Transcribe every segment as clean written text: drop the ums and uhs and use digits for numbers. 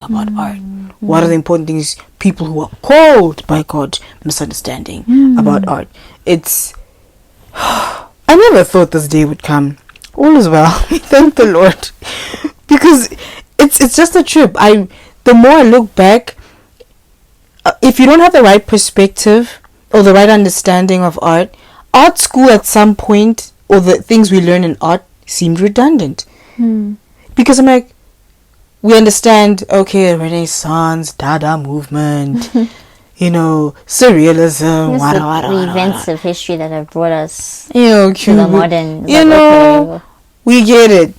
about art? What are the important things people who are called by God misunderstanding about art? It's I never thought this day would come. All is well. Thank the Lord. Because it's just a trip. The more I look back, if you don't have the right perspective or the right understanding of art school at some point, or the things we learn in art, seemed redundant. Because I'm like, we understand, okay, Renaissance, Dada movement, surrealism, the events of history that have brought us to the modern. We get it.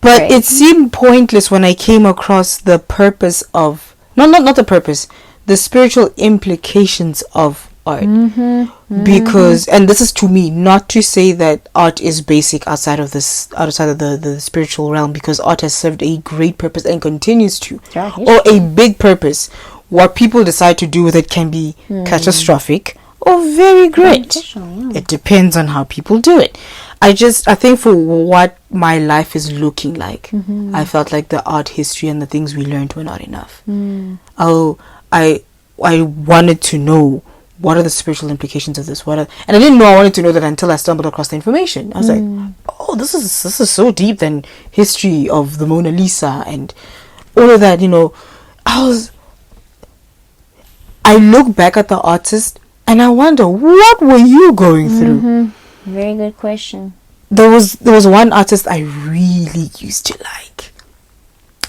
But Right. it seemed pointless when I came across the purpose of, not the purpose, the spiritual implications of art. Because, and this is to me, not to say that art is basic outside of the spiritual realm, because art has served a great purpose and continues to, or a big purpose. What people decide to do with it can be catastrophic or very great. It depends on how people do it. I think for what my life is looking like, I felt like the art history and the things we learned were not enough. I wanted to know, what are the spiritual implications of this? And I didn't know I wanted to know that until I stumbled across the information. I was like, oh, this is so deep than history of the Mona Lisa and all of that. I look back at the artist and I wonder, what were you going through? Very good question. There was one artist I really used to like,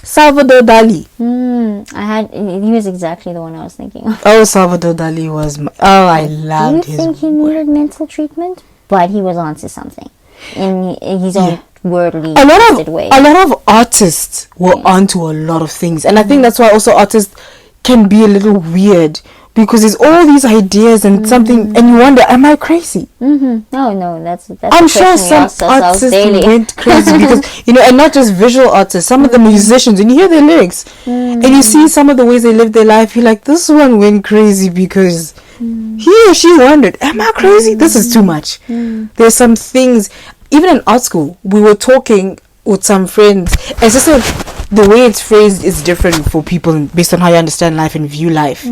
Salvador Dali. He was exactly the one I was thinking of. Oh, Salvador Dali was I loved his I think he work. needed mental treatment, but he was onto something in his own worldly way. A lot of artists were onto a lot of things, and I think that's why also artists can be a little weird, because there's all these ideas and something, and you wonder, am I crazy? No, that's I'm sure some artists went crazy because, and not just visual artists, some of the musicians, and you hear their lyrics, and you see some of the ways they live their life, you're like, this one went crazy because he or she wondered, am I crazy? This is too much. There's some things, even in art school, we were talking with some friends, and it's just like, the way it's phrased is different for people based on how you understand life and view life.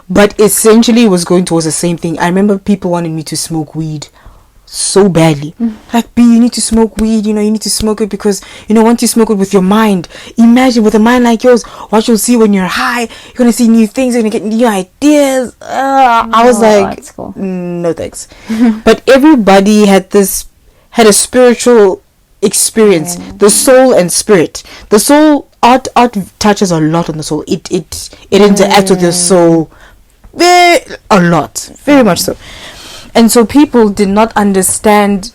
But essentially it was going towards the same thing. I remember people wanting me to smoke weed so badly. Like, B, you need to smoke weed, you need to smoke it because, once you smoke it with your mind, imagine with a mind like yours, what you'll see when you're high, you're going to see new things, you're going to get new ideas. I was like, no thanks. But everybody had a spiritual experience, the soul and spirit. The soul, art touches a lot on the soul. It interacts with your soul a lot, very much so. And so people did not understand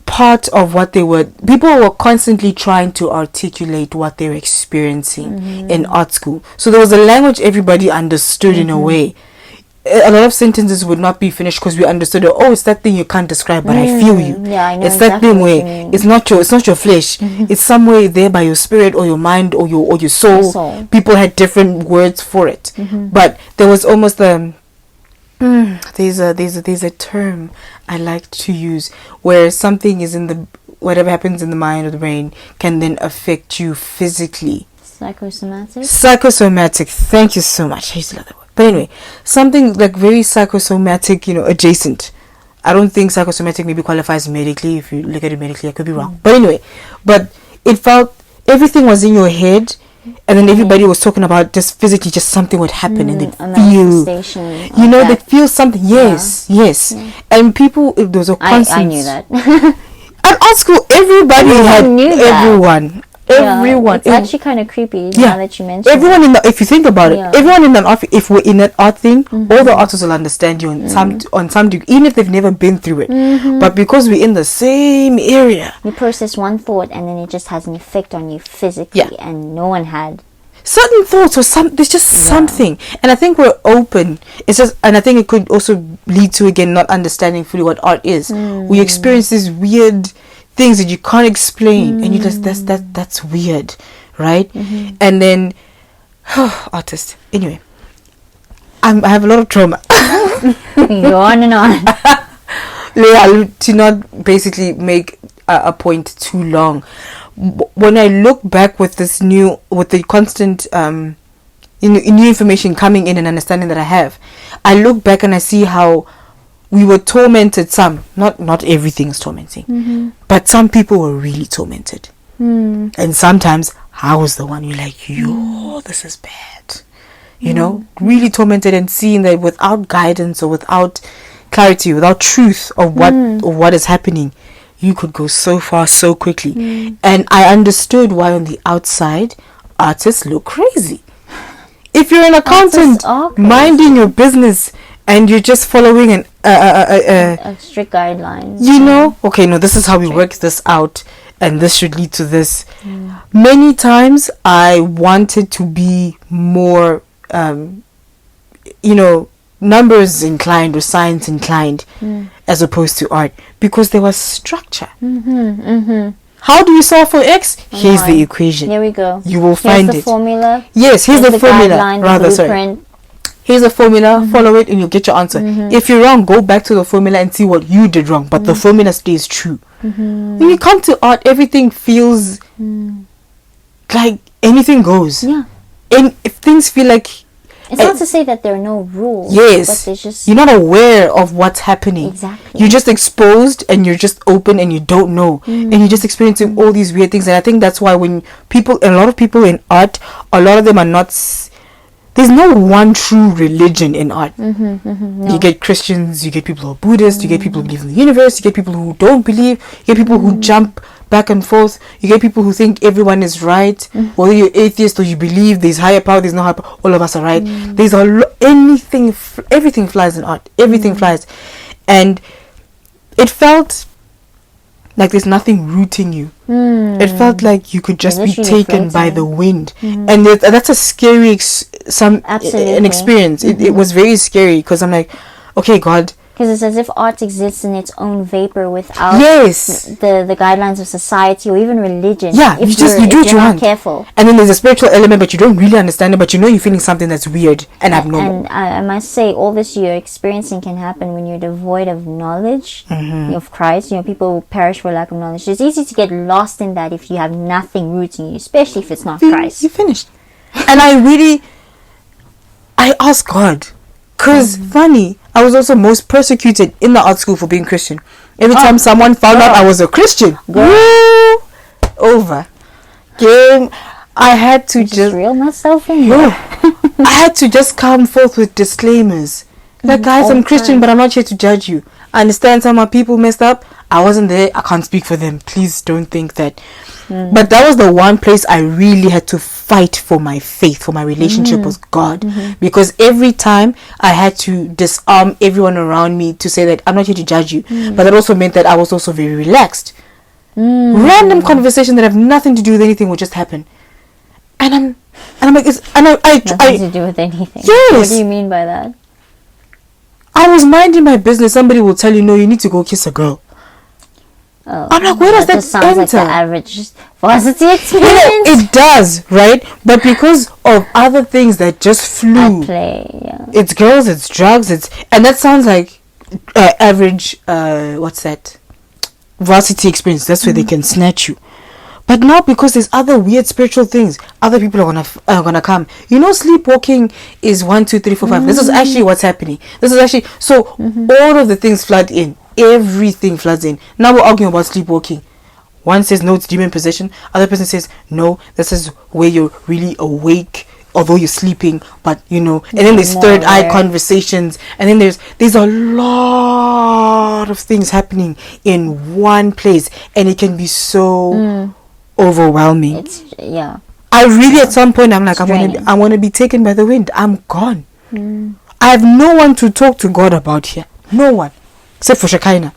part of what people were constantly trying to articulate what they were experiencing in art school. So there was a language everybody understood in a way. A lot of sentences would not be finished because we understood, it's that thing you can't describe, but I feel you. Yeah, I know. It's that thing where it's not your flesh. It's somewhere there by your spirit or your mind or your soul. People had different words for it, but there was almost there's a term I like to use where something is whatever happens in the mind or the brain can then affect you physically. Psychosomatic. Thank you so much. I used to love that word. But anyway, something like very psychosomatic, adjacent. I don't think psychosomatic maybe qualifies medically. If you look at it medically, I could be wrong. But anyway, it felt everything was in your head, and then everybody was talking about just physically, just something would happen, and they feel, they feel something. Yes. And people, if there was a constant. I knew that. At art school, everybody everyone. Everyone. It's actually kind of creepy now that you mention everyone if you think about it, everyone in an art, if we're in an art thing, all the artists will understand you on some degree, even if they've never been through it. But because we're in the same area, you process one thought and then it just has an effect on you physically, and no one had certain thoughts or there's just something. And I think we're open. It's just, and I think it could also lead to, again, not understanding fully what art is. We experience these weird things that you can't explain, and you just that's weird, right? And then artist. Anyway, I have a lot of trauma. Go on and on. To not basically make a point too long. When I look back with the constant new information coming in and understanding that I have, I look back and I see how we were tormented. Some, not everything is tormenting, but some people were really tormented. And sometimes I was the one you're like, yo, this is bad. Really tormented, and seeing that without guidance or without clarity, without truth of what is happening, you could go so far so quickly. And I understood why on the outside artists look crazy. If you're an accountant minding your business and you're just following a strict guidelines, okay, no, this is how we work this out, and this should lead to this. Many times I wanted to be more numbers inclined or science inclined, as opposed to art, because there was structure. How do you solve for X? Here's the equation. Here we go. You will find the formula. Yes, here's the formula. Guideline, Here's the formula. Follow it and you'll get your answer. If you're wrong, go back to the formula and see what you did wrong. But the formula stays true. When you come to art, everything feels like anything goes. Yeah. And if things feel like... It's not to say that there are no rules. Yes. But just... You're not aware of what's happening. Exactly. You're just exposed and you're just open and you don't know. And you're just experiencing all these weird things. And I think that's why when a lot of people in art, a lot of them are not... There's no one true religion in art. No. You get Christians, you get people who are Buddhists, you get people who believe in the universe, you get people who don't believe, you get people who jump back and forth, you get people who think everyone is right, whether you're atheist or you believe there's higher power, there's no higher power, all of us are right. There's everything flies in art, everything flies. And it felt like there's nothing rooting you. It felt like you could just be taken by the wind. And that's a scary experience. It was very scary, because I'm like, okay, God. Because it's as if art exists in its own vapor without the guidelines of society or even religion. Yeah, you do what you want. Careful. And then there's a spiritual element, but you don't really understand it, but you're feeling something that's weird and abnormal. And I must say, all this you're experiencing can happen when you're devoid of knowledge of Christ. People perish for lack of knowledge. It's easy to get lost in that if you have nothing rooting you, especially if it's not Christ. You finished. And I asked God, because funny, I was also most persecuted in the art school for being Christian. Every time someone found out I was a Christian, over. Game. I had to just reel myself in. I had to just come forth with disclaimers. Like, guys, I'm Christian, but I'm not here to judge you. I understand some of my people messed up. I wasn't there. I can't speak for them. Please don't think that. But that was the one place I really had to fight for my faith, for my relationship with God. Because every time I had to disarm everyone around me to say that I'm not here to judge you. But that also meant that I was also very relaxed. Random conversation that have nothing to do with anything would just happen. And I'm like, nothing to do with anything. Yes. What do you mean by that? I was minding my business. Somebody will tell you, no, you need to go kiss a girl. Oh, I'm like, where does that sounds enter? Like the average varsity experience. It does, right? But because of other things that just flew, it's girls, it's drugs, and that sounds like average. What's that? Varsity experience. That's where they can snatch you. But now, because there's other weird spiritual things, other people are gonna come. Sleepwalking is 1, 2, 3, 4, 5. This is actually what's happening. This is actually all of the things flood in. Everything floods in. Now we're arguing about sleepwalking. One says no, it's demon possession. Other person says no, this is where you're really awake, although you're sleeping. But and then there's third eye conversations, and then there's a lot of things happening in one place, and it can be so overwhelming. I really at some point I'm like, I want to be taken by the wind. I'm gone. I have no one to talk to God about here. No one. Except for Shekinah.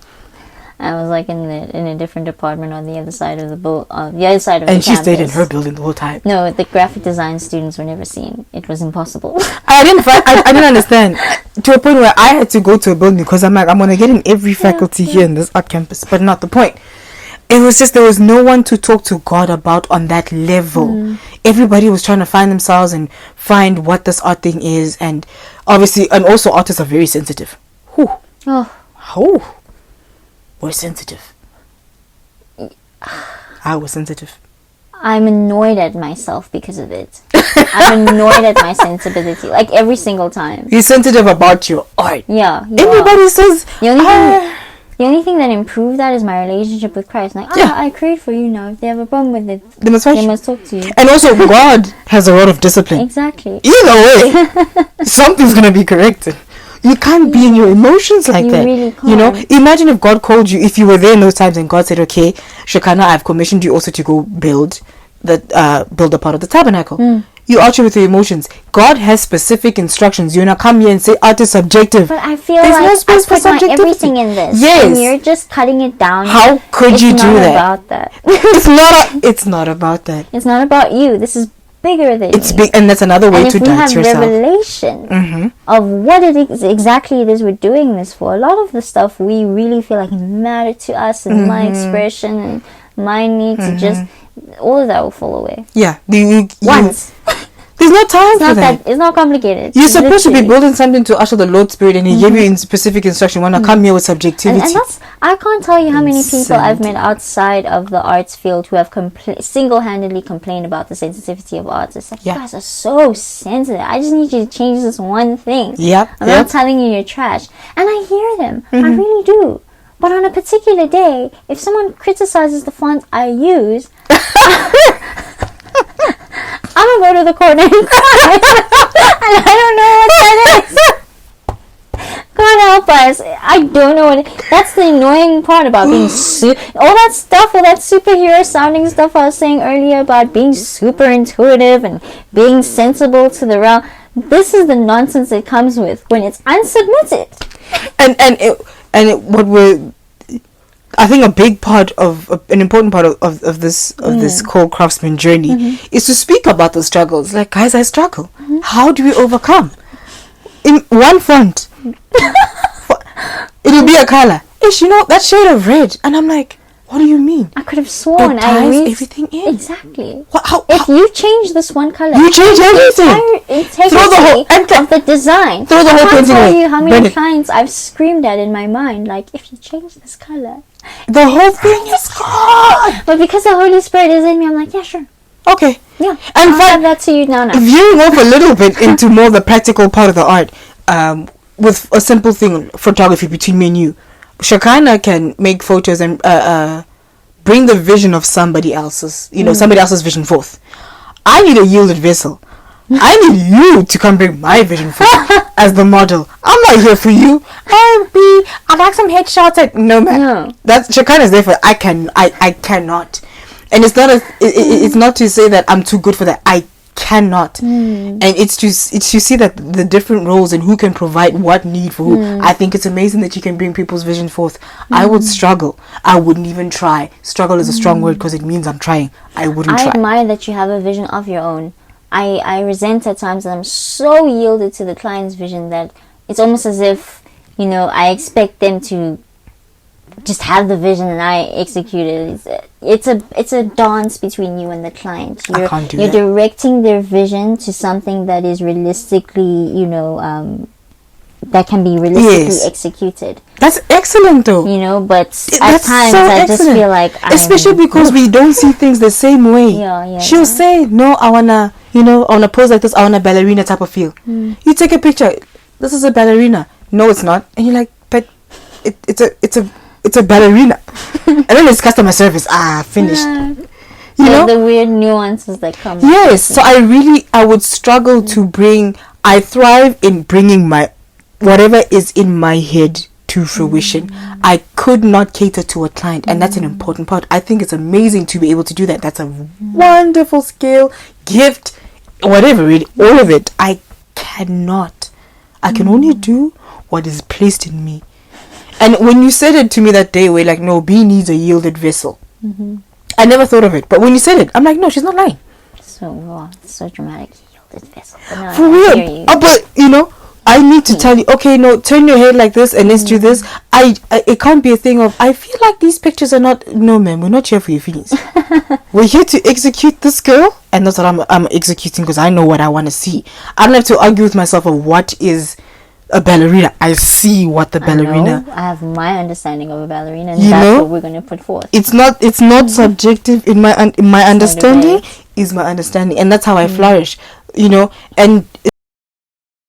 I was like in a different department on the other side of the other side of the campus. And she stayed in her campus. building the whole time. No, the graphic design students were never seen. It was impossible. I didn't understand. To a point where I had to go to a building because I'm like, I'm gonna get in every faculty here in this art campus, but not the point. It was just there was no one to talk to God about on that level. Everybody was trying to find themselves and find what this art thing is, and obviously, and also artists are very sensitive. Whew. Oh, we're sensitive. I was sensitive. I'm annoyed at myself because of it. I'm annoyed at my sensibility, like every single time. You're sensitive about your art. Yeah. Everybody says the only thing that improved that is my relationship with Christ. Like, I create for you now. If they have a problem with it, they must talk to you. And also, God has a lot of discipline. Exactly. Either way, something's gonna be corrected. You can't be in your emotions like that. Really can't. You know, imagine if God called you, if you were there in those times and God said, okay, Shekana, I've commissioned you also to go build a part of the tabernacle. You argue with your emotions. God has specific instructions. You're not come here and say art is subjective. But I feel like I put my everything in this. Yes. And you're just cutting it down. How could you do that? It's not about that. It's not about that. It's not about you. This is bigger than it's big, and that's another way to dance yourself. And if we have revelation of what exactly it is we're doing this for, a lot of the stuff we really feel like mattered to us, and my expression and my need to just, all of that will fall away. Yeah. Once. There's no time for that. It's not complicated. You're supposed to be building something to usher the Lord's Spirit, and He gave you specific instruction. When I come here with subjectivity, and that's, I can't tell you how many people I've met outside of the arts field who have single-handedly complained about the sensitivity of artists. Like, you guys are so sensitive. I just need you to change this one thing. I'm not telling you you're trash, and I hear them. I really do. But on a particular day, if someone criticizes the font I use, I'm gonna go to the corner and cry. And I don't know what that is. God help us. I don't know what that's the annoying part about being all that stuff, all that superhero sounding stuff I was saying earlier about being super intuitive and being sensible to the realm. This is the nonsense it comes with when it's unsubmitted. I think a big part of an important part of this core craftsman journey is to speak about the struggles. Like, guys, I struggle. How do we overcome? In one font, it'll be a color. Ish, that shade of red, and I'm like, what do you mean? I could have sworn it ties everything in. Exactly. How? If you change this one color, you change everything. Throw the whole of the design. Throw the whole painting away. I can't tell you how many clients I've screamed at in my mind, like, if you change this color, the whole thing is gone. But because the Holy Spirit is in me, I'm like, yeah, sure. Okay. Yeah. And I'll have that to you now. Veering off a little bit into more the practical part of the art, with a simple thing, photography between me and you. Shekina can make photos and bring the vision of somebody else's, somebody else's vision forth. I need a yielded vessel. I need you to come bring my vision forth as the model. I'm not here for you. I'd like some headshots. No, man. No. That's Shekina's there for. I cannot. And it's not to say that I'm too good for that. I cannot. And it's to see that the different roles and who can provide what need for who. I think it's amazing that you can bring people's vision forth. I would struggle. I wouldn't even try. Struggle is a strong word because it means I'm trying. I wouldn't try. I admire that you have a vision of your own. I resent at times that I'm so yielded to the client's vision that it's almost as if, I expect them to just have the vision and I execute it. It's a dance between you and the client. You're directing their vision to something that is realistically, that can be realistically executed. That's excellent though. But at times I just feel like especially because we don't see things the same way. She'll say, no, I wanna pose like this, I want a ballerina type of feel. You take a picture, this is a ballerina. No, it's not. And you're like, but it's a ballerina. And then it's customer service. Finished. The weird nuances that come. Yes. So I would struggle to bring. I thrive in bringing my whatever is in my head to fruition. I could not cater to a client, and that's an important part. I think it's amazing to be able to do that. That's a wonderful skill, gift, whatever. All of it. I cannot. I can only do what is placed in me. And when you said it to me that day, we're like, no, B needs a yielded vessel. I never thought of it, but when you said it, I'm like, no, she's not lying. So dramatic, yielded vessel. No, for real. But I need to tell you, okay, no, turn your head like this and let's do this. It can't be a thing of, I feel like these pictures are not. No, man, we're not here for your feelings. We're here to execute this girl, and that's what I'm executing because I know what I want to see. I don't have to argue with myself of what is a ballerina. I see what the ballerina. I have my understanding of a ballerina, and that's what we're going to put forth. It's not subjective. In my understanding is my understanding, and that's how I flourish. And